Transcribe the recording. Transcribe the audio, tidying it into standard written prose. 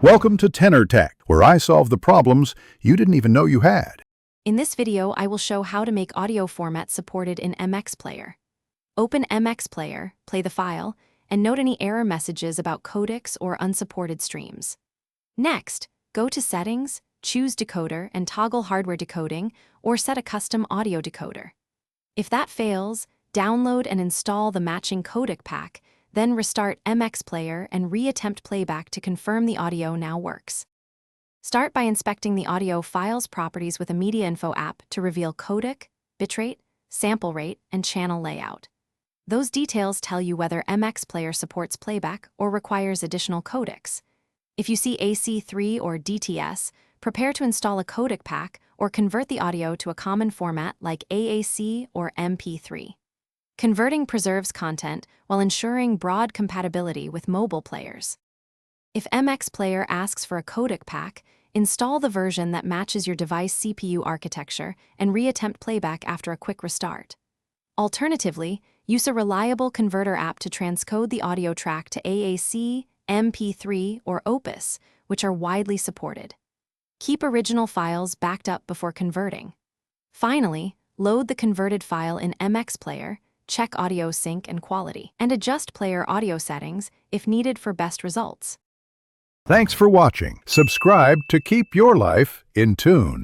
Welcome to Tenor Tech, where I solve the problems you didn't even know you had. In this video, I will show how to make audio formats supported in MX Player. Open MX Player, play the file, and note any error messages about codecs or unsupported streams. Next, go to Settings, choose Decoder and toggle hardware decoding or set a custom audio decoder. If that fails, download and install the matching codec pack, then restart MX Player and reattempt playback to confirm the audio now works. Start by inspecting the audio file's properties with a Media Info app to reveal codec, bitrate, sample rate, and channel layout. Those details tell you whether MX Player supports playback or requires additional codecs. If you see AC3 or DTS, prepare to install a codec pack or convert the audio to a common format like AAC or MP3. Converting preserves content while ensuring broad compatibility with mobile players. If MX Player asks for a codec pack, install the version that matches your device CPU architecture and reattempt playback after a quick restart. Alternatively, use a reliable converter app to transcode the audio track to AAC, MP3, or Opus, which are widely supported. Keep original files backed up before converting. Finally, load the converted file in MX Player, check audio sync and quality, and adjust player audio settings if needed for best results. Thanks for watching. Subscribe to keep your life in tune.